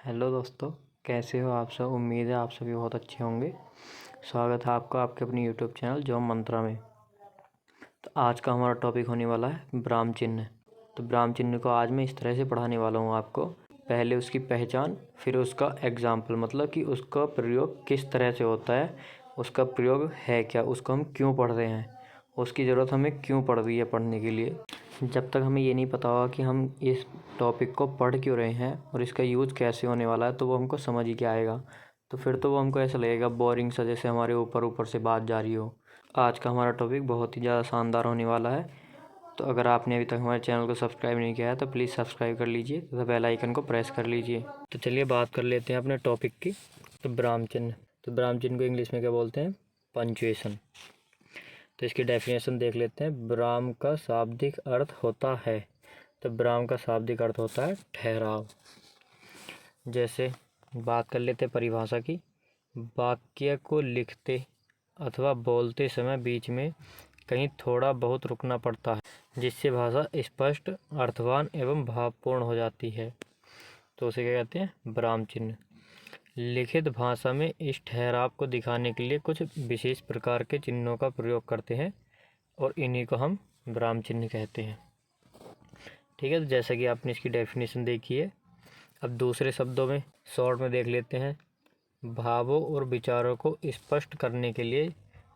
Hello दोस्तों, कैसे हो आप सब। उम्मीद है आप सभी बहुत अच्छे होंगे। स्वागत है आपका आपके अपनी यूट्यूब चैनल जॉब मंत्रा में। तो आज का हमारा टॉपिक होने वाला है ब्राह्म चिन्ह। तो ब्राह्म चिन्ह को आज मैं इस तरह से पढ़ाने वाला हूँ आपको। पहले उसकी पहचान, फिर उसका एग्जाम्पल, मतलब कि उसका प्रयोग किस तरह से होता है, उसका प्रयोग है क्या, उसको हम क्यों पढ़ रहे हैं, उसकी ज़रूरत हमें क्यों पड़ रही है पढ़ने के लिए। जब तक हमें ये नहीं पता होगा कि हम इस टॉपिक को पढ़ क्यों रहे हैं और इसका यूज़ कैसे होने वाला है, तो वो हमको समझ ही क्या आएगा। तो फिर तो वो हमको ऐसा लगेगा बोरिंग सा, जैसे हमारे ऊपर ऊपर से बात जा रही हो। आज का हमारा टॉपिक बहुत ही ज़्यादा शानदार होने वाला है। तो अगर आपने अभी तक हमारे चैनल को सब्सक्राइब नहीं किया है तो प्लीज़ सब्सक्राइब कर लीजिए तथा बेल आइकन को प्रेस कर लीजिए। तो चलिए बात कर लेते हैं अपने टॉपिक की। तो ब्राह्म चिन्ह, तो ब्राह्म चिन्ह को इंग्लिश में क्या बोलते हैं, पंचुएशन। तो इसकी डेफिनेशन देख लेते हैं। ब्राह्म का शाब्दिक अर्थ होता है, तो ब्राह्म का शाब्दिक अर्थ होता है ठहराव। जैसे बात कर लेते हैं परिभाषा की। वाक्य को लिखते अथवा बोलते समय बीच में कहीं थोड़ा बहुत रुकना पड़ता है, जिससे भाषा स्पष्ट, अर्थवान एवं भावपूर्ण हो जाती है, तो उसे क्या कहते हैं, ब्राह्म चिन्ह। लिखित भाषा में इस ठहराव को दिखाने के लिए कुछ विशेष प्रकार के चिन्हों का प्रयोग करते हैं और इन्हीं को हम ब्राह्म चिन्ह कहते हैं। ठीक है, तो जैसा कि आपने इसकी डेफिनेशन देखी है। अब दूसरे शब्दों में शॉर्ट में देख लेते हैं। भावों और विचारों को स्पष्ट करने के लिए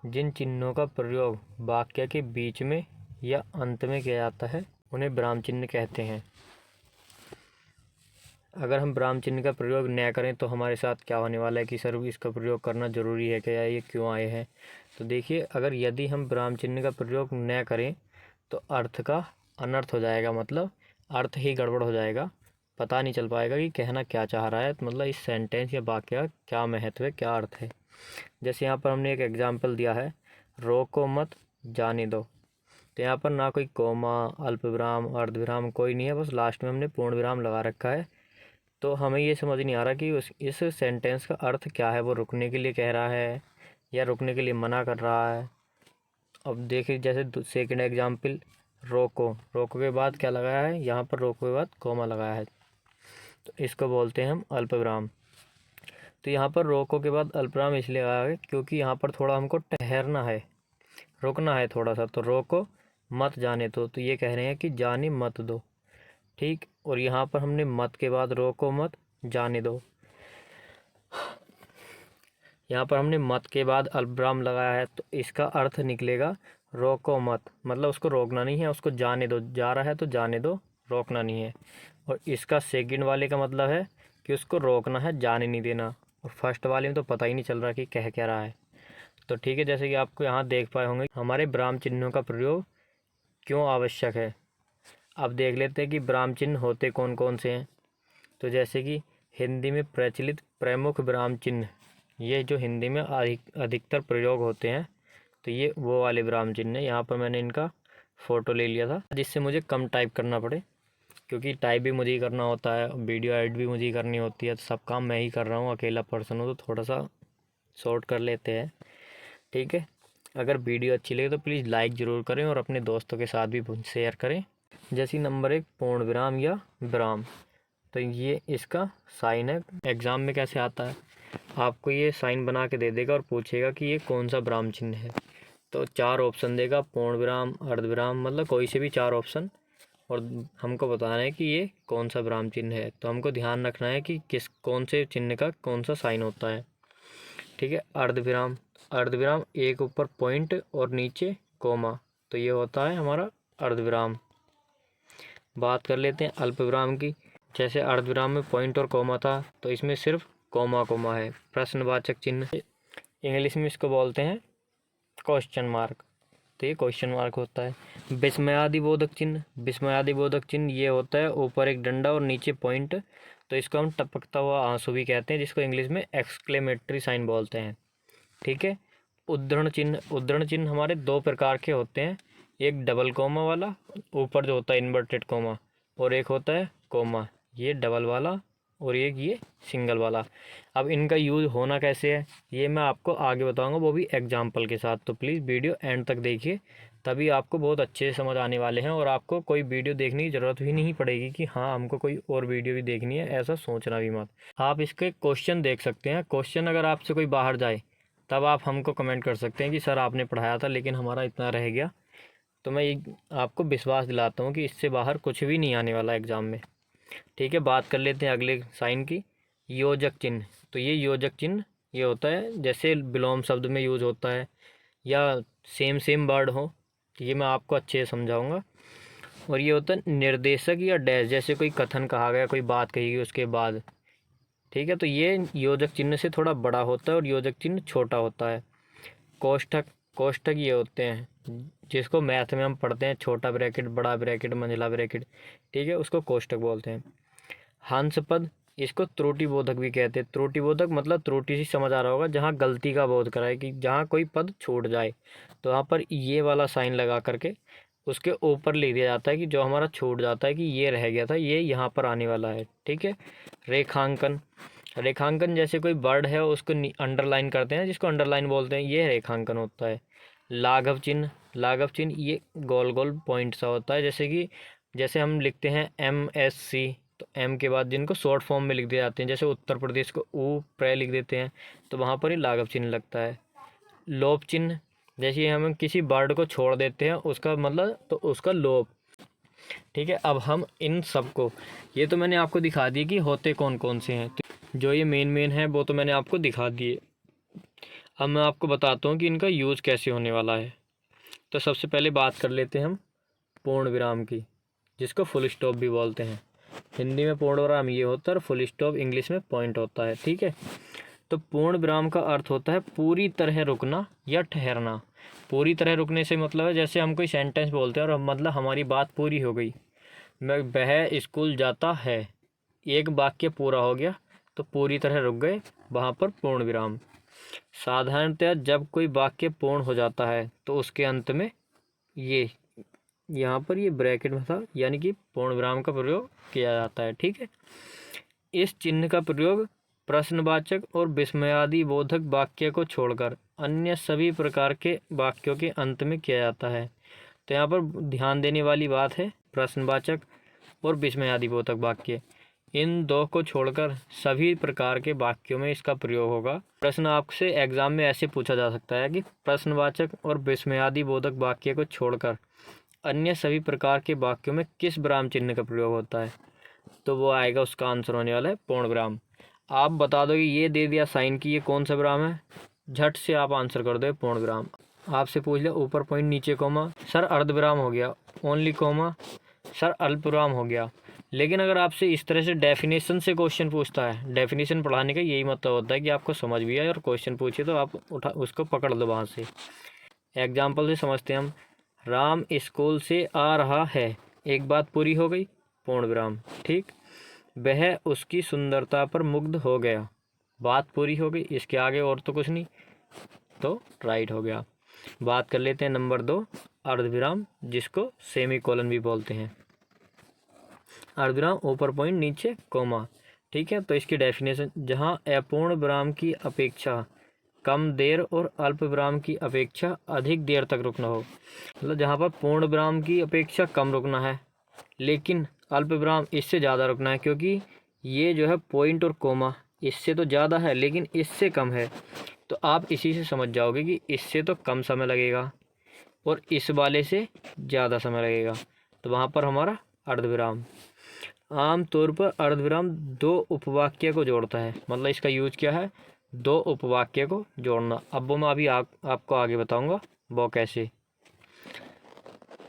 जिन चिन्हों का प्रयोग वाक्य के बीच में या अंत में किया जाता है उन्हें ब्राह्म चिन्ह कहते हैं। अगर हम ब्राह्म चिन्ह का प्रयोग न करें तो हमारे साथ क्या होने वाला है कि सर इसका प्रयोग करना ज़रूरी है क्या, ये क्यों आए हैं। तो देखिए, अगर यदि हम ब्राह्म चिन्ह का प्रयोग न करें तो अर्थ का अनर्थ हो जाएगा, मतलब अर्थ ही गड़बड़ हो जाएगा। पता नहीं चल पाएगा कि कहना क्या चाह रहा है, मतलब इस सेंटेंस या वाक्य का क्या महत्व है, क्या अर्थ है। जैसे यहाँ पर हमने एक एग्जाम्पल दिया है, रोको मत जाने दो। तो यहाँ पर ना कोई कोमा, अल्प विराम, अर्ध विराम कोई नहीं है, बस लास्ट में हमने पूर्ण विराम लगा रखा है। तो हमें ये समझ नहीं आ रहा कि इस सेंटेंस का अर्थ क्या है। वो रुकने के लिए कह रहा है या रुकने के लिए मना कर रहा है। अब देखिए, जैसे सेकंड एग्जाम्पल, रोको। रोको के बाद क्या लगाया है, यहाँ पर रोको के बाद कोमा लगाया है, तो इसको बोलते हैं हम अल्पविराम। तो यहाँ पर रोको के बाद अल्पविराम इसलिए लगाया है क्योंकि यहाँ पर थोड़ा हमको ठहरना है, रुकना है थोड़ा सा। तो रोको मत जाने दो, तो ये कह रहे हैं कि जाने मत दो। ठीक, और यहाँ पर हमने मत के बाद रोको मत जाने दो, यहाँ पर हमने मत के बाद अल्पविराम लगाया है, तो इसका अर्थ निकलेगा रोको मत, मतलब उसको रोकना नहीं है, उसको जाने दो। जा रहा है तो जाने दो, रोकना नहीं है। और इसका सेकंड वाले का मतलब है कि उसको रोकना है, जाने नहीं देना। और फर्स्ट वाले में तो पता ही नहीं चल रहा कि कह क्या रहा है। तो ठीक है, जैसे कि आपको यहाँ देख पाए होंगे हमारे ब्राह्म चिन्हों का प्रयोग क्यों आवश्यक है। अब देख लेते हैं कि ब्राह्म चिन्ह होते कौन कौन से हैं। तो जैसे कि हिंदी में प्रचलित प्रमुख ब्राह्म चिन्ह, ये जो हिंदी में अधिकतर प्रयोग होते हैं, तो ये वो वाले ब्राह्म चिन्ह है। यहाँ पर मैंने इनका फ़ोटो ले लिया था जिससे मुझे कम टाइप करना पड़े, क्योंकि टाइप भी मुझे ही करना होता है, वीडियो एडिट भी मुझे ही करनी होती है, तो सब काम मैं ही कर रहा हूँ, अकेला पर्सन हूँ, तो थोड़ा सा शॉर्ट कर लेते हैं। ठीक है, अगर वीडियो अच्छी लगे तो प्लीज़ लाइक ज़रूर करें और अपने दोस्तों के साथ भी शेयर करें। जैसे नंबर 1, पूर्ण विराम या विराम। तो ये इसका साइन है। एग्ज़ाम में कैसे आता है, आपको ये साइन बना के दे देगा और पूछेगा कि ये कौन सा ब्राह्म चिन्ह है। तो 4 ऑप्शन देगा, पूर्ण विराम, अर्ध विराम, मतलब कोई से भी 4 ऑप्शन, और हमको बताना है कि ये कौन सा ब्राह्म चिन्ह है। तो हमको ध्यान रखना है कि कौन से चिन्ह का कौन सा साइन होता है। ठीक है, अर्ध विराम। अर्ध विराम एक ऊपर पॉइंट और नीचे कोमा, तो ये होता है हमारा अर्ध विराम। बात कर लेते हैं अल्प विराम की। जैसे अर्ध विराम में पॉइंट और कोमा था, तो इसमें सिर्फ कोमा कोमा है, प्रश्नवाचक चिन्ह। इंग्लिश में इसको बोलते हैं क्वेश्चन मार्क, तो ये क्वेश्चन मार्क होता है। विस्मयादिबोधक चिन्ह, विस्मयादिबोधक चिन्ह ये होता है ऊपर एक डंडा और नीचे पॉइंट, तो इसको हम टपकता हुआ आंसू भी कहते हैं, जिसको इंग्लिश में एक्सक्लेमेटरी साइन बोलते हैं। ठीक है, उद्धरण चिन्ह। उद्धरण चिन्ह हमारे 2 प्रकार के होते हैं, एक डबल कोमा वाला, ऊपर जो होता है इन्वर्टेड कोमा, और एक होता है कोमा, ये डबल वाला, और एक ये सिंगल वाला। अब इनका यूज़ होना कैसे है ये मैं आपको आगे बताऊंगा, वो भी एग्जाम्पल के साथ। तो प्लीज़ वीडियो एंड तक देखिए तभी आपको बहुत अच्छे से समझ आने वाले हैं और आपको कोई वीडियो देखने की ज़रूरत भी नहीं पड़ेगी कि हाँ हमको कोई और वीडियो भी देखनी है, ऐसा सोचना भी मत। आप इसके क्वेश्चन देख सकते हैं। क्वेश्चन अगर आपसे कोई बाहर जाए तब आप हमको कमेंट कर सकते हैं कि सर आपने पढ़ाया था लेकिन हमारा इतना रह गया। तो मैं आपको विश्वास दिलाता हूँ कि इससे बाहर कुछ भी नहीं आने वाला एग्ज़ाम में। ठीक है, बात कर लेते हैं अगले साइन की, योजक चिन्ह। तो ये योजक चिन्ह ये होता है जैसे विलोम शब्द में यूज होता है या सेम सेम वर्ड हो, ये मैं आपको अच्छे से समझाऊंगा। और ये होता है निर्देशक या डैश, जैसे कोई कथन कहा गया, कोई बात कही गई उसके बाद। ठीक है, तो ये योजक चिन्ह से थोड़ा बड़ा होता है और योजक चिन्ह छोटा होता है। कोष्ठक, कोष्ठक ये होते हैं जिसको मैथ में हम पढ़ते हैं, छोटा ब्रैकेट, बड़ा ब्रैकेट, मंझला ब्रैकेट। ठीक है, उसको कोष्ठक बोलते हैं। हंस पद, इसको त्रुटिबोधक भी कहते हैं। त्रुटिबोधक मतलब त्रुटि से समझ आ रहा होगा, जहाँ गलती का बोध कराए कि जहाँ कोई पद छूट जाए, तो वहाँ पर ये वाला साइन लगा करके उसके ऊपर लिख दिया जाता है कि जो हमारा छूट जाता है कि ये रह गया था, ये यहाँ पर आने वाला है। ठीक है, रेखांकन, रेखांकन जैसे कोई वर्ड है उसको अंडरलाइन करते हैं, जिसको अंडरलाइन बोलते हैं, ये रेखांकन होता है। लाघव चिन्ह, लाघव चिन्ह ये गोल गोल पॉइंट सा होता है, जैसे हम लिखते हैं MSC, तो M के बाद जिनको शॉर्ट फॉर्म में लिख दिए जाते हैं, जैसे उत्तर प्रदेश को ऊ प्र लिख देते हैं, तो वहाँ पर ही लाघव चिन्ह लगता है। लोप चिन्ह, जैसे हम किसी वर्ड को छोड़ देते हैं उसका मतलब, तो उसका लोप। ठीक है, अब हम इन सब को, ये तो मैंने आपको दिखा दी कि होते कौन कौन से हैं, तो जो ये मेन है वो तो मैंने आपको दिखा दिए। अब मैं आपको बताता हूँ कि इनका यूज़ कैसे होने वाला है। तो सबसे पहले बात कर लेते हैं हम पूर्ण विराम की, जिसको फुल स्टॉप भी बोलते हैं। हिंदी में पूर्ण विराम ये होता है और फुल स्टॉप इंग्लिश में पॉइंट होता है। ठीक है, तो पूर्ण विराम का अर्थ होता है पूरी तरह रुकना या ठहरना। पूरी तरह रुकने से मतलब है जैसे हम कोई सेंटेंस बोलते हैं और मतलब हमारी बात पूरी हो गई, वह स्कूल जाता है, एक वाक्य पूरा हो गया तो पूरी तरह रुक गए, वहाँ पर पूर्ण विराम। साधारणतः जब कोई वाक्य पूर्ण हो जाता है तो उसके अंत में ये यहाँ पर ये ब्रैकेट में था, यानी कि पूर्ण विराम का प्रयोग किया जाता है। ठीक है, इस चिन्ह का प्रयोग प्रश्नवाचक और विस्मयादि बोधक वाक्य को छोड़कर अन्य सभी प्रकार के वाक्यों के अंत में किया जाता है। तो यहाँ पर ध्यान देने वाली बात है, प्रश्नवाचक और विस्मयादि बोधक वाक्य, इन दो को छोड़कर सभी प्रकार के वाक्यों में इसका प्रयोग होगा। प्रश्न आपसे एग्जाम में ऐसे पूछा जा सकता है कि प्रश्नवाचक और विस्मयादि बोधक वाक्य को छोड़कर अन्य सभी प्रकार के वाक्यों में किस विराम चिन्ह का प्रयोग होता है, तो वो आएगा, उसका आंसर होने वाला है पूर्ण विराम। आप बता दो कि ये दे दिया साइन की, ये कौन सा विराम है, झट से आप आंसर कर दो पूर्ण विराम। आपसे पूछ लिया ऊपर पॉइंट नीचे कोमा, सर अर्ध विराम हो गया, ओनली कोमा, सर अल्प विराम हो गया। लेकिन अगर आपसे इस तरह से डेफिनेशन से क्वेश्चन पूछता है, डेफिनेशन पढ़ाने का यही मतलब होता है कि आपको समझ भी आए और क्वेश्चन पूछे तो आप उसको पकड़ लो वहाँ से। एग्जाम्पल से समझते हैं हम, राम स्कूल से आ रहा है, एक बात पूरी हो गई, पूर्ण विराम। ठीक, वह उसकी सुंदरता पर मुग्ध हो गया, बात पूरी हो गई, इसके आगे और तो कुछ नहीं, तो राइट हो गया। बात कर लेते हैं नंबर 2, अर्धविराम, जिसको सेमीकोलन भी बोलते हैं। अर्धविराम ऊपर पॉइंट नीचे कोमा। ठीक है, तो इसकी डेफिनेशन, जहाँ अपूर्ण विराम की अपेक्षा कम देर और अल्प विराम की अपेक्षा अधिक देर तक रुकना हो, मतलब जहाँ पर पूर्ण विराम की अपेक्षा कम रुकना है लेकिन अल्प विराम इससे ज़्यादा रुकना है, क्योंकि ये जो है पॉइंट और कोमा इससे तो ज़्यादा है लेकिन इससे कम है, तो आप इसी से समझ जाओगे कि इससे तो कम समय लगेगा और इस वाले से ज़्यादा समय लगेगा, तो वहाँ पर हमारा अर्धविराम। आमतौर पर अर्धविराम दो उपवाक्य को जोड़ता है, मतलब इसका यूज क्या है, दो उपवाक्य को जोड़ना। अब वो मैं अभी आपको आगे बताऊंगा वो कैसे।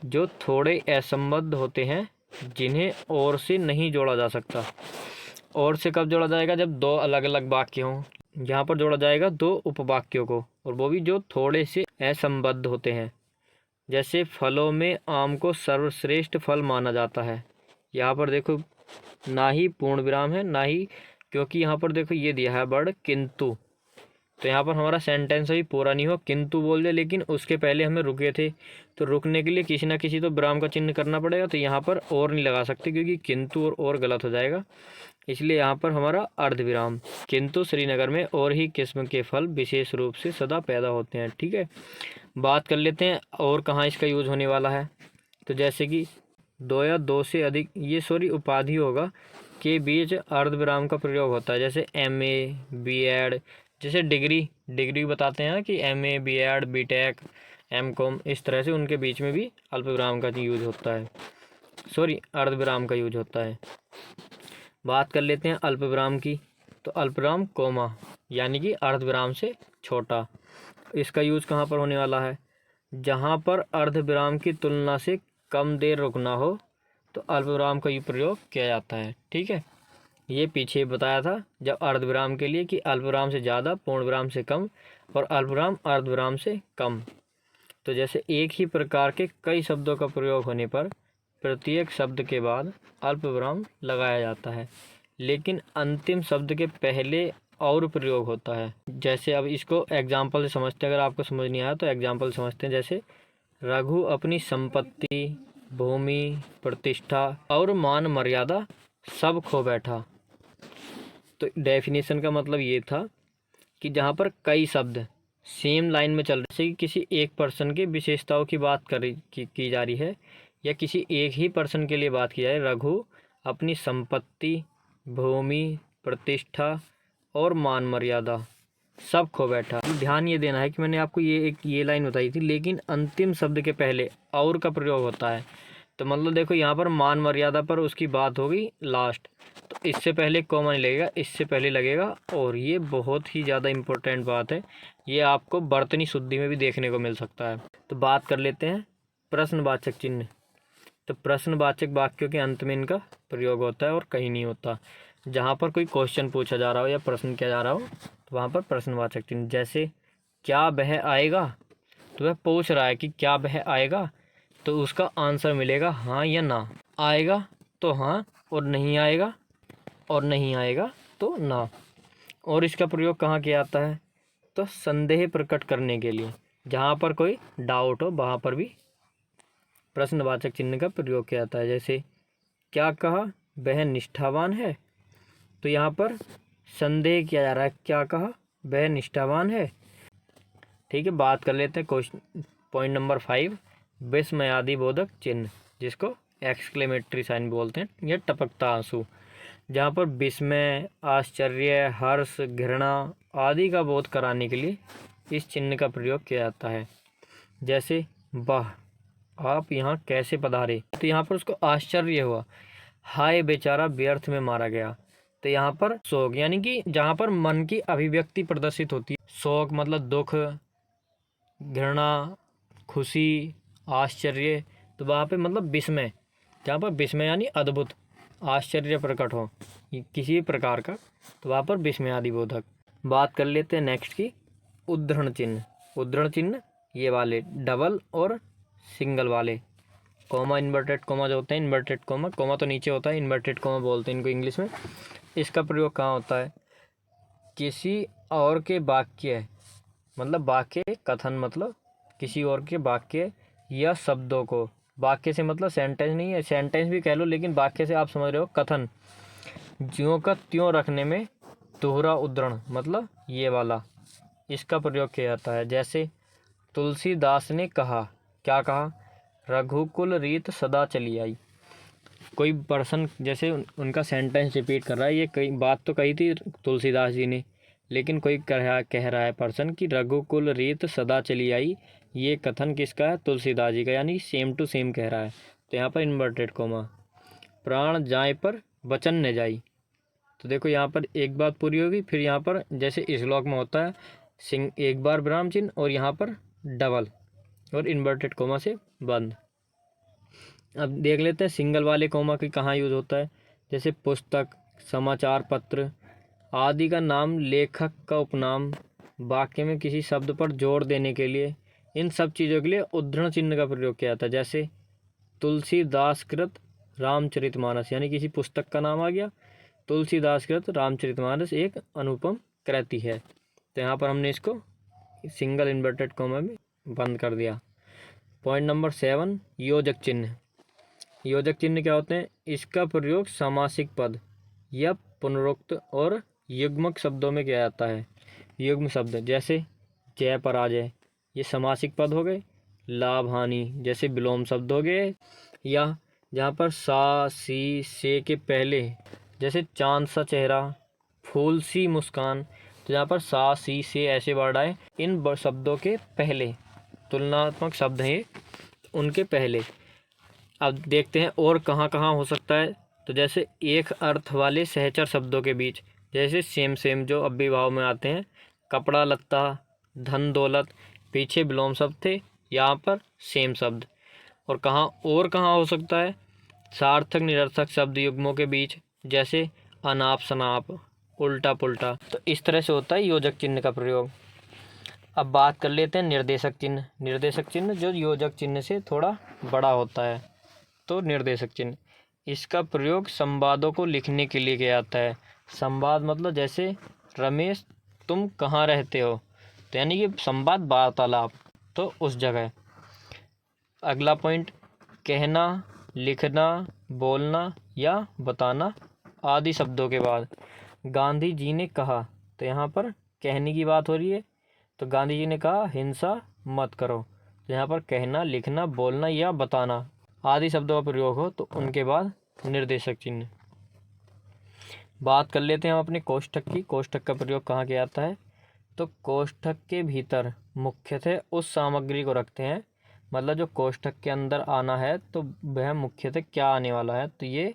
जो थोड़े असंबद्ध होते हैं जिन्हें और से नहीं जोड़ा जा सकता, और से कब जोड़ा जाएगा, जब दो अलग अलग वाक्य हों, यहाँ पर जोड़ा जाएगा दो उपवाक्यों को, और वो भी जो थोड़े से असंबद्ध होते हैं। जैसे फलों में आम को सर्वश्रेष्ठ फल माना जाता है, यहाँ पर देखो ना ही पूर्ण विराम है ना ही, क्योंकि यहाँ पर देखो ये दिया है वर्ड किंतु, तो यहाँ पर हमारा सेंटेंस अभी पूरा नहीं हो, किंतु बोल दे, लेकिन उसके पहले हमें रुके थे, तो रुकने के लिए किसी ना किसी तो विराम का चिन्ह करना पड़ेगा, तो यहाँ पर और नहीं लगा सकते क्योंकि किंतु और गलत हो जाएगा, इसलिए यहाँ पर हमारा अर्धविराम। किंतु श्रीनगर में और ही किस्म के फल विशेष रूप से सदा पैदा होते हैं। ठीक है, बात कर लेते हैं और कहाँ इसका यूज होने वाला है। तो जैसे कि दो या दो से अधिक, ये सॉरी उपाधि होगा, के बीच अर्धविराम का प्रयोग होता है। जैसे MA, B.Ed, जैसे डिग्री बताते हैं ना कि MA, B.Ed, B.Tech, M.Com, इस तरह से उनके बीच में भी अल्पविराम का यूज होता है, सॉरी अर्धविराम का यूज होता है। बात कर लेते हैं अल्पविराम की। तो अल्पविराम कोमा यानी कि अर्धविराम से छोटा, इसका यूज कहाँ पर होने वाला है? जहाँ पर अर्धविराम की तुलना से कम देर रुकना हो तो अल्पविराम का प्रयोग किया जाता है। ठीक है, ये पीछे बताया था जब अर्धविराम के लिए कि अल्पविराम से ज़्यादा, पूर्णविराम से कम और अल्पविराम अर्धविराम से कम। तो जैसे एक ही प्रकार के कई शब्दों का प्रयोग होने पर प्रत्येक शब्द के बाद अल्पविराम लगाया जाता है, लेकिन अंतिम शब्द के पहले और प्रयोग होता है। जैसे अब इसको एग्जाम्पल से समझते हैं, अगर आपको समझ नहीं आया तो एग्जाम्पल समझते हैं। जैसे रघु अपनी संपत्ति, भूमि, प्रतिष्ठा और मान मर्यादा सब खो बैठा। तो डेफिनेशन का मतलब ये था कि जहाँ पर कई शब्द सेम लाइन में चल रहे, जैसे कि किसी एक पर्सन की विशेषताओं की बात की जा रही है या किसी एक ही पर्सन के लिए बात की जाए, रघु अपनी संपत्ति, भूमि, प्रतिष्ठा और मान मर्यादा सब खो बैठा। ध्यान ये देना है कि मैंने आपको ये लाइन बताई थी, लेकिन अंतिम शब्द के पहले और का प्रयोग होता है। तो मतलब देखो यहाँ पर मान मर्यादा पर उसकी बात होगी लास्ट, तो इससे पहले कॉमा नहीं लगेगा, इससे पहले लगेगा। और ये बहुत ही ज़्यादा इम्पोर्टेंट बात है, ये आपको बर्तनी शुद्धि में भी देखने को मिल सकता है। तो बात कर लेते हैं प्रश्नवाचक चिन्ह। तो प्रश्नवाचक वाक्यों के अंत में इनका प्रयोग होता है और कहीं नहीं होता। जहाँ पर कोई क्वेश्चन पूछा जा रहा हो या प्रश्न किया जा रहा हो तो वहाँ पर प्रश्नवाचक चिन्ह। जैसे क्या वह आएगा, तो वह पूछ रहा है कि क्या वह आएगा, तो उसका आंसर मिलेगा हाँ या ना। आएगा तो हाँ, और नहीं आएगा तो ना। और इसका प्रयोग कहाँ किया जाता है? तो संदेह प्रकट करने के लिए, जहाँ पर कोई डाउट हो वहाँ पर भी प्रश्नवाचक चिन्ह का प्रयोग किया जाता है। जैसे क्या कहा, वह निष्ठावान है, तो यहाँ पर संदेह किया जा रहा है, क्या कहा, वह निष्ठावान है। ठीक है, बात कर लेते हैं क्वेश्चन पॉइंट नंबर 5, विस्मयादिबोधक चिन्ह, जिसको एक्सक्लेमेटरी साइन बोलते हैं, या टपकता आंसू। जहाँ पर विस्मय, आश्चर्य, हर्ष, घृणा आदि का बोध कराने के लिए इस चिन्ह का प्रयोग किया जाता है। जैसे वाह, आप यहाँ कैसे पधारे, तो यहाँ पर उसको आश्चर्य हुआ। हाय बेचारा व्यर्थ में मारा गया, तो यहाँ पर शोक, यानी कि जहाँ पर मन की अभिव्यक्ति प्रदर्शित होती है। शोक मतलब दुख, घृणा खुशी, आश्चर्य, तो वहाँ पे मतलब विस्मय, जहाँ पर विस्मय यानी अद्भुत, आश्चर्य प्रकट हो किसी प्रकार का, तो वहाँ पर विस्मयादिबोधक। बात कर लेते हैं नेक्स्ट की उद्धरण चिन्ह। उद्धरण चिन्ह ये वाले डबल और सिंगल वाले, कॉमा, इन्वर्टेड कॉमा जो होते हैं, इन्वर्टेड कॉमा, कॉमा तो नीचे होता है, इन्वर्टेड कॉमा बोलते हैं इनको इंग्लिश में। इसका प्रयोग कहाँ होता है? किसी और के वाक्य, मतलब वाक्य कथन, मतलब किसी और के वाक्य या शब्दों को, वाक्य से मतलब सेंटेंस नहीं है, सेंटेंस भी कह लो, लेकिन वाक्य से आप समझ रहे हो कथन, ज्यों का त्यों रखने में दोहरा उद्धरण, मतलब ये वाला, इसका प्रयोग किया जाता है। जैसे तुलसीदास ने कहा, क्या कहा? रघुकुल रीत सदा चली आई। कोई पर्सन जैसे उनका सेंटेंस रिपीट कर रहा है, ये कई बात तो कही थी तुलसीदास जी ने, लेकिन कोई कह रहा है पर्सन कि रघुकुल रीत सदा चली आई, ये कथन किसका है? तुलसीदास जी का, यानी सेम टू सेम कह रहा है। तो यहाँ पर इन्वर्टेड कोमा। प्राण जाए पर वचन न जाई, तो देखो यहाँ पर एक बात पूरी होगी, फिर यहाँ पर जैसे इस श्लोक में होता है एक बार विराम चिन्ह और यहाँ पर डबल और इन्वर्टेड कोमा से बंद। अब देख लेते हैं सिंगल वाले कोमा की कहाँ यूज होता है। जैसे पुस्तक, समाचार पत्र आदि का नाम, लेखक का उपनाम, वाक्य में किसी शब्द पर जोर देने के लिए, इन सब चीज़ों के लिए उद्धरण चिन्ह का प्रयोग किया जाता है। जैसे तुलसीदास कृत रामचरितमानस, यानी किसी पुस्तक का नाम आ गया, तुलसीदास कृत रामचरितमानस एक अनुपम कृति है, तो यहाँ पर हमने इसको सिंगल इन्वर्टेड कॉमा में बंद कर दिया। पॉइंट नंबर 7, योजक चिन्ह। योजक चिन्ह क्या होते हैं? इसका प्रयोग सामासिक पद या पुनरुक्त और युग्मक शब्दों में किया जाता है। युग्म शब्द जैसे जय पराजय, ये समासिक पद हो गए। लाभ हानि जैसे विलोम शब्द हो गए। या जहाँ पर सा सी से के पहले जैसे चांद सा चेहरा, फूल सी मुस्कान, तो यहाँ पर सा सी से ऐसे वर्ड आए इन शब्दों के पहले, तुलनात्मक शब्द हैं उनके पहले। अब देखते हैं और कहाँ कहाँ हो सकता है। तो जैसे एक अर्थ वाले सहचर शब्दों के बीच, जैसे सेम सेम जो अव्ययभाव में आते हैं, कपड़ा लत्ता, धन दौलत, पीछे विलोम शब्द थे, यहाँ पर सेम शब्द। और कहाँ हो सकता है, सार्थक निरर्थक शब्द युग्मों के बीच, जैसे अनाप शनाप, उल्टा पुल्टा। तो इस तरह से होता है योजक चिन्ह का प्रयोग। अब बात कर लेते हैं निर्देशक चिन्ह। निर्देशक चिन्ह जो योजक चिन्ह से थोड़ा बड़ा होता है, तो निर्देशक चिन्ह, इसका प्रयोग संवादों को लिखने के लिए किया जाता है। संवाद मतलब जैसे रमेश तुम कहाँ रहते हो, तो यानी कि संवाद वार्तालाप, तो उस जगह। अगला पॉइंट, कहना, लिखना, बोलना या बताना आदि शब्दों के बाद गांधी जी ने कहा, तो यहाँ पर कहने की बात हो रही है। तो गांधी जी ने कहा हिंसा मत करो, तो यहाँ पर कहना, लिखना, बोलना या बताना आदि शब्दों का प्रयोग हो तो उनके बाद निर्देशक चिन्ह। बात कर लेते हैं हम अपने कोष्ठक की। कोष्ठक का प्रयोग कहाँ किया जाता है, तो कोष्ठक के भीतर मुख्यतः उस सामग्री को रखते हैं, मतलब जो कोष्ठक के अंदर आना है तो वह मुख्यतः क्या आने वाला है, तो ये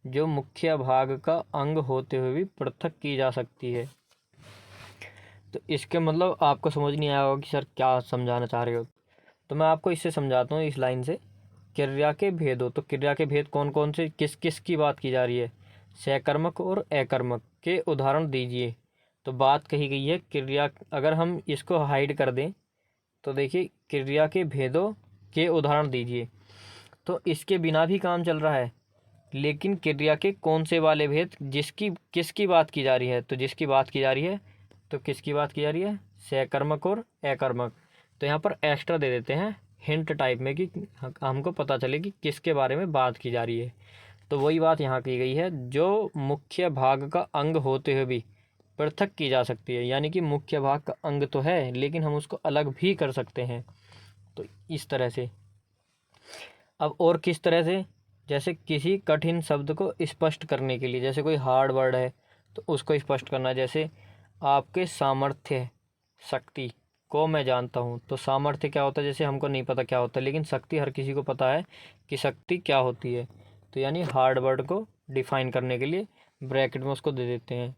जो मुख्य भाग का अंग होते हुए भी पृथक की जा सकती है। तो इसके मतलब आपको समझ नहीं आया होगा कि सर क्या समझाना चाह रहे हो, तो मैं आपको इससे समझाता हूँ इस लाइन से। क्रिया के भेद हो, तो क्रिया के भेद कौन कौन से, किस किस की बात की जा रही है, सकर्मक और अकर्मक के उदाहरण दीजिए। तो बात कही गई है क्रिया, अगर हम इसको हाइड कर दें तो देखिए क्रिया के भेदों के उदाहरण दीजिए, तो इसके बिना भी काम चल रहा है। लेकिन क्रिया के कौन से वाले भेद, जिसकी किसकी बात की जा रही है, तो जिसकी बात की जा रही है, तो किसकी बात की जा रही है, सकर्मक और अकर्मक। तो यहाँ पर एक्स्ट्रा दे देते हैं हिंट टाइप में कि हमको पता चले कि किसके बारे में बात की जा रही है। तो वही बात यहाँ की गई है, जो मुख्य भाग का अंग होते हुए भी पृथक की जा सकती है, यानी कि मुख्य भाग का अंग तो है लेकिन हम उसको अलग भी कर सकते हैं। तो इस तरह से। अब और किस तरह से, जैसे किसी कठिन शब्द को स्पष्ट करने के लिए, जैसे कोई हार्ड वर्ड है तो उसको स्पष्ट करना है। जैसे आपके सामर्थ्य शक्ति को मैं जानता हूँ, तो सामर्थ्य क्या होता है, जैसे हमको नहीं पता क्या होता है, लेकिन शक्ति हर किसी को पता है कि शक्ति क्या होती है। तो यानी हार्ड वर्ड को डिफाइन करने के लिए ब्रैकेट में उसको दे देते हैं।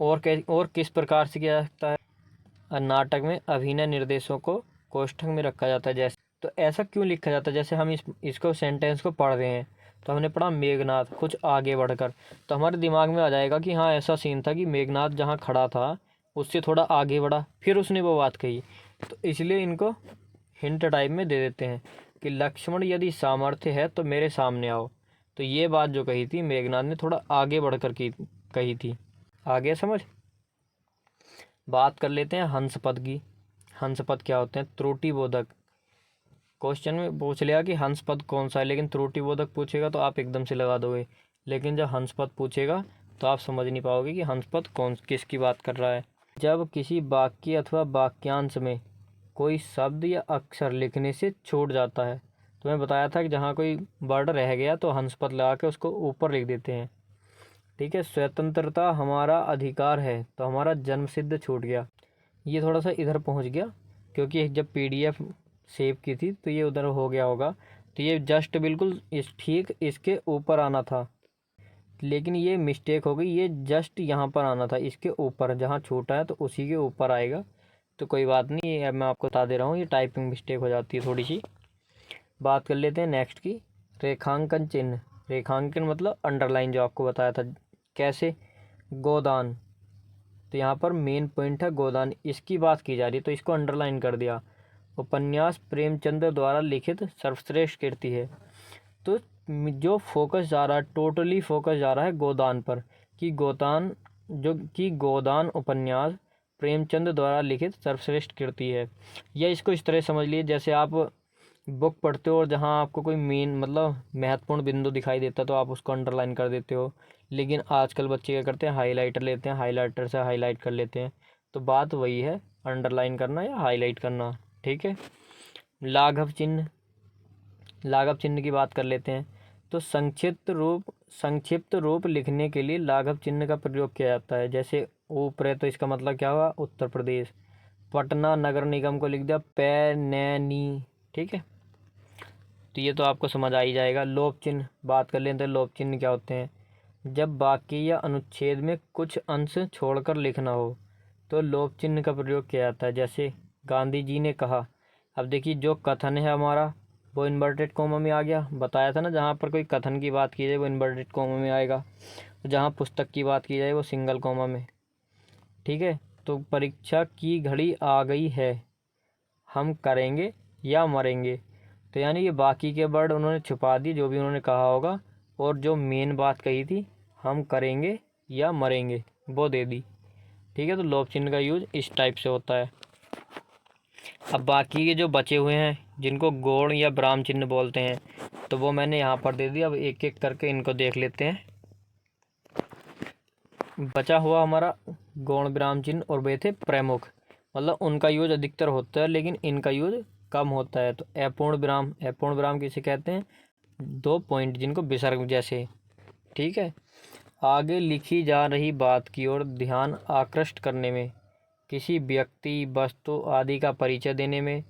और किस प्रकार से किया जाता है, नाटक में अभिनय निर्देशों को कोष्ठक में रखा जाता है। जैसे तो ऐसा क्यों लिखा जाता है, जैसे हम इसको सेंटेंस को पढ़ रहे हैं, तो हमने पढ़ा मेघनाथ, कुछ आगे बढ़कर, तो हमारे दिमाग में आ जाएगा कि हाँ ऐसा सीन था कि मेघनाथ जहाँ खड़ा था उससे थोड़ा आगे बढ़ा, फिर उसने वो बात कही। तो इसलिए इनको हिंट टाइप में दे देते हैं कि लक्ष्मण यदि सामर्थ्य है तो मेरे सामने आओ। तो ये बात जो कही थी मेघनाथ ने थोड़ा आगे बढ़कर कही थी। आगे समझ। बात कर लेते हैं हंस पद की। हंस पद क्या होते हैं, त्रुटि बोधक। क्वेश्चन में पूछ लिया कि हंस पद कौन सा है, लेकिन त्रुटि बोधक पूछेगा तो आप एकदम से लगा दोगे, लेकिन जब हंस पद पूछेगा तो आप समझ नहीं पाओगे कि हंस पद किसकी बात कर रहा है। जब किसी वाक्य अथवा वाक्यांश में कोई शब्द या अक्षर लिखने से छूट जाता है, तो मैं बताया था कि जहाँ कोई वर्ड रह गया तो हंस पद लगा के उसको ऊपर लिख देते हैं। ठीक है, स्वतंत्रता हमारा अधिकार है, तो हमारा जन्म सिद्ध छूट गया, ये थोड़ा सा इधर पहुंच गया क्योंकि जब PDF सेव की थी तो ये उधर हो गया होगा, तो ये जस्ट बिल्कुल ठीक इसके ऊपर आना था, लेकिन ये मिस्टेक हो गई, ये जस्ट यहाँ पर आना था, इसके ऊपर जहाँ छूटा है तो उसी के ऊपर आएगा। तो कोई बात नहीं, ये मैं आपको बता दे रहा हूँ, ये टाइपिंग मिस्टेक हो जाती है थोड़ी सी। बात कर लेते हैं नेक्स्ट की, रेखांकन चिन्ह। रेखांकन मतलब अंडरलाइन, जो आपको बताया था कैसे, गोदान, तो यहाँ पर मेन पॉइंट है गोदान, इसकी बात की जा रही है तो इसको अंडरलाइन कर दिया। उपन्यास प्रेमचंद्र द्वारा लिखित सर्वश्रेष्ठ कृति है, तो जो फोकस जा रहा है, टोटली फोकस जा रहा है गोदान पर, कि गोदान उपन्यास प्रेमचंद द्वारा लिखित सर्वश्रेष्ठ कृति है। या इसको इस तरह समझ लिए, जैसे आप बुक पढ़ते हो और जहाँ आपको कोई मेन मतलब महत्वपूर्ण बिंदु दिखाई देता है तो आप उसको अंडरलाइन कर देते हो, लेकिन आजकल बच्चे क्या करते हैं, हाईलाइटर लेते हैं, हाईलाइटर से हाईलाइट कर लेते हैं। तो बात वही है, अंडरलाइन करना या हाईलाइट करना। ठीक है। लाघव चिन्ह, लाघव चिन्ह की बात कर लेते हैं। तो संक्षिप्त रूप लिखने के लिए लाघव चिन्ह का प्रयोग किया जाता है। जैसे ऊपर है तो इसका मतलब क्या हुआ, उत्तर प्रदेश। पटना नगर निगम को लिख दिया पैनैनी। ठीक है, तो ये तो आपको समझ आ ही जाएगा। लोप चिन्ह बात कर लेते हैं। लोप चिन्ह क्या होते हैं, जब वाक्य या अनुच्छेद में कुछ अंश छोड़कर लिखना हो तो लोप चिन्ह का प्रयोग किया जाता है। जैसे गांधी जी ने कहा। अब देखिए, जो कथन है हमारा वो इन्वर्टेड कोमा में आ गया। बताया था ना, जहाँ पर कोई कथन की बात की जाए वो इन्वर्टेड कोमा में आएगा, तो जहाँ पुस्तक की बात की जाए वो सिंगल कोमा में। ठीक है। तो परीक्षा की घड़ी आ गई है, हम करेंगे या मरेंगे। तो यानी ये बाकी के वर्ड उन्होंने छुपा दिए, जो भी उन्होंने कहा होगा, और जो मेन बात कही थी हम करेंगे या मरेंगे वो दे दी। ठीक है। तो लोप चिन्ह का यूज इस टाइप से होता है। अब बाकी के जो बचे हुए हैं जिनको गौण या विराम चिन्ह बोलते हैं, तो वो मैंने यहाँ पर दे दिया। अब एक एक करके इनको देख लेते हैं। बचा हुआ हमारा गौण विराम चिन्ह और वे थे प्रमुख, मतलब उनका यूज अधिकतर होता है लेकिन इनका यूज कम होता है। तो अपूर्ण विराम, अपूर्ण विराम किसे कहते हैं, 2 पॉइंट जिनको विसर्ग जैसे। ठीक है। आगे लिखी जा रही बात की ओर ध्यान आकृष्ट करने में, किसी व्यक्ति वस्तु आदि का परिचय देने में,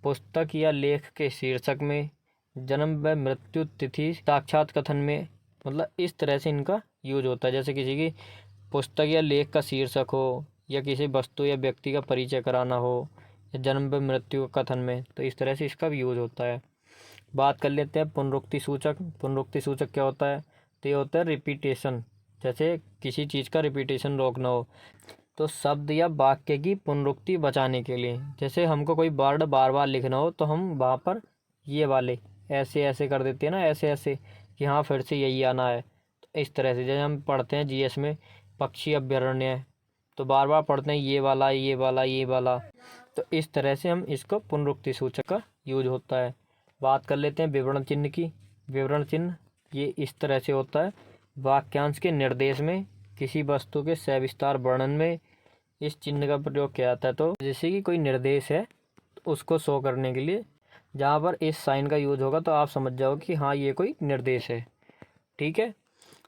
पुस्तक या लेख के शीर्षक में, जन्म व मृत्यु तिथि साक्षात कथन में, मतलब इस तरह से इनका यूज होता है। जैसे किसी की पुस्तक या लेख का शीर्षक हो, या किसी वस्तु या व्यक्ति का परिचय कराना हो, या जन्म व मृत्यु कथन में, तो इस तरह से इसका भी यूज होता है। बात कर लेते हैं पुनरुक्ति सूचक। पुनरुक्ति सूचक क्या होता है, तो ये होता है रिपीटेशन। जैसे किसी चीज़ का रिपीटेशन रोकना हो, तो शब्द या वाक्य की पुनरुक्ति बचाने के लिए, जैसे हमको कोई वर्ड बार बार लिखना हो तो हम वहाँ पर ये वाले ऐसे ऐसे कर देते हैं ना, ऐसे ऐसे कि हाँ फिर से यही आना है। तो इस तरह से जैसे हम पढ़ते हैं जीएस में पक्षी अभ्यारण्य है, तो बार बार पढ़ते हैं ये वाला ये वाला ये वाला। तो इस तरह से हम इसको पुनरुक्ति सूचक का यूज होता है। बात कर लेते हैं विवरण चिन्ह की। विवरण चिन्ह ये इस तरह से होता है, वाक्यांश के निर्देश में, किसी वस्तु के सविस्तार वर्णन में इस चिन्ह का प्रयोग किया जाता है। तो जैसे कि कोई निर्देश है तो उसको शो करने के लिए जहाँ पर इस साइन का यूज होगा तो आप समझ जाओ कि हाँ ये कोई निर्देश है। ठीक है।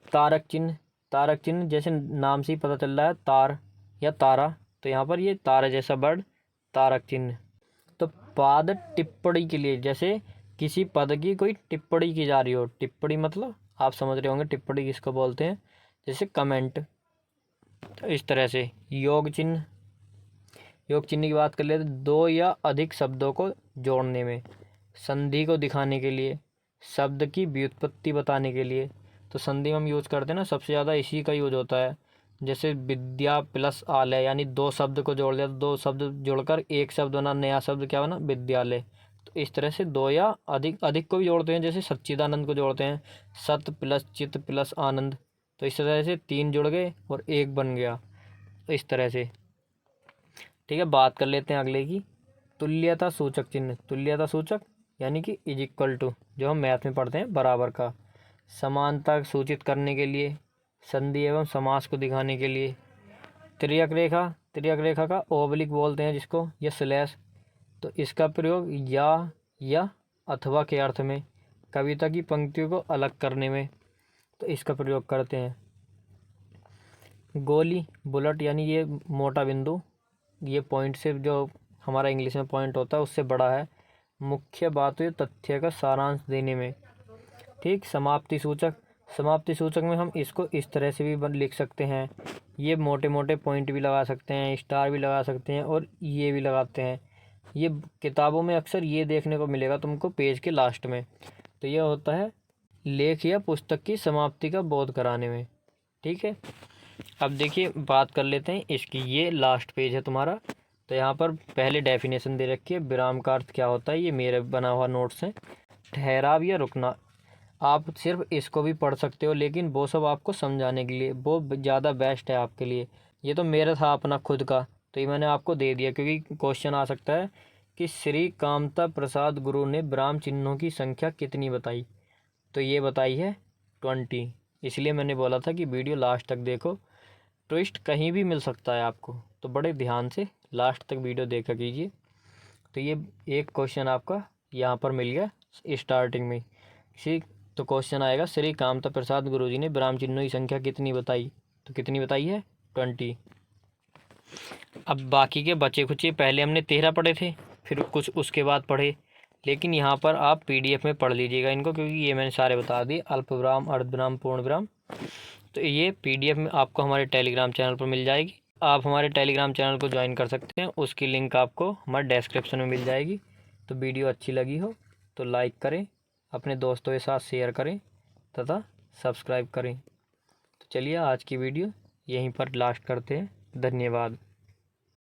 तारक चिन्ह, तारक चिन्ह जैसे नाम से ही पता चल रहा है तार या तारा, तो यहाँ पर ये तारा जैसा वर्ड तारक चिन्ह। तो पाद टिप्पणी के लिए, जैसे किसी पद की कोई टिप्पणी की जा रही हो, टिप्पणी मतलब आप समझ रहे होंगे टिप्पणी किसको बोलते हैं, जैसे कमेंट। तो इस तरह से योग चिन्ह, योग चिन्ह की बात कर ले तो 2 या अधिक शब्दों को जोड़ने में, संधि को दिखाने के लिए, शब्द की व्युत्पत्ति बताने के लिए। तो संधि में हम यूज करते हैं ना, सबसे ज़्यादा इसी का यूज होता है। जैसे विद्या प्लस आलय, यानी 2 शब्द को जोड़ दिया तो 2 शब्द जोड़कर एक शब्द बना, नया शब्द क्या बना, विद्यालय। तो इस तरह से 2 या अधिक, अधिक को भी जोड़ते हैं, जैसे सच्चिदानंद को जोड़ते हैं, सत प्लस चित प्लस आनंद। तो इस तरह से 3 जुड़ गए और 1 बन गया। तो इस तरह से। ठीक है। बात कर लेते हैं अगले की, तुल्यता सूचक चिन्ह। तुल्यता सूचक यानी कि इज इक्वल टू, जो हम मैथ में पढ़ते हैं बराबर का, समानता सूचित करने के लिए, संधि एवं समास को दिखाने के लिए। तिर्यक रेखा, तिर्यक रेखा का ओब्लिक बोलते हैं जिसको, या स्लैश। तो इसका प्रयोग या अथवा के अर्थ में, कविता की पंक्तियों को अलग करने में, तो इसका प्रयोग करते हैं। गोली, बुलेट, यानी ये मोटा बिंदु, ये पॉइंट से जो हमारा इंग्लिश में पॉइंट होता है उससे बड़ा है, मुख्य बातों या तथ्य का सारांश देने में। ठीक। समाप्ति सूचक, समाप्ति सूचक में हम इसको इस तरह से भी लिख सकते हैं, ये मोटे मोटे पॉइंट भी लगा सकते हैं, स्टार भी लगा सकते हैं, और ये भी लगाते हैं। ये किताबों में अक्सर ये देखने को मिलेगा तुमको पेज के लास्ट में। तो यह होता है लेख या पुस्तक की समाप्ति का बोध कराने में। ठीक है। अब देखिए बात कर लेते हैं इसकी, ये लास्ट पेज है तुम्हारा। तो यहाँ पर पहले डेफिनेशन दे रखी है, विराम का अर्थ क्या होता है, ये मेरे बना हुआ नोट्स है। ठहराव या रुकना, आप सिर्फ इसको भी पढ़ सकते हो, लेकिन वो सब आपको समझाने के लिए वो ज़्यादा बेस्ट है आपके लिए। ये तो मेरा था अपना खुद का, तो ये मैंने आपको दे दिया क्योंकि क्वेश्चन आ सकता है कि श्री कामता प्रसाद गुरु ने विराम चिन्हों की संख्या कितनी बताई, तो ये बताई है 20। इसलिए मैंने बोला था कि वीडियो लास्ट तक देखो, ट्विस्ट कहीं भी मिल सकता है आपको, तो बड़े ध्यान से लास्ट तक वीडियो देखा कीजिए। तो ये एक क्वेश्चन आपका यहाँ पर मिल गया स्टार्टिंग में। इसी तो क्वेश्चन आएगा, श्री कामता प्रसाद गुरुजी ने विराम चिन्हों की संख्या कितनी बताई? तो कितनी बताई है? 20। अब बाकी के बचे खुचे पहले हमने 13 पढ़े थे, फिर कुछ उसके बाद पढ़े, लेकिन यहाँ पर आप PDF में पढ़ लीजिएगा इनको, क्योंकि ये मैंने सारे बता दिए, अल्प विराम, अर्धविराम, पूर्ण विराम। तो ये PDF में आपको हमारे टेलीग्राम चैनल पर मिल जाएगी। आप हमारे टेलीग्राम चैनल को ज्वाइन कर सकते हैं, उसकी लिंक आपको हमारे डिस्क्रिप्शन में मिल जाएगी। तो वीडियो अच्छी लगी हो तो लाइक करें, अपने दोस्तों के साथ शेयर करें तथा सब्सक्राइब करें। तो चलिए आज की वीडियो यहीं पर लास्ट करते हैं। धन्यवाद।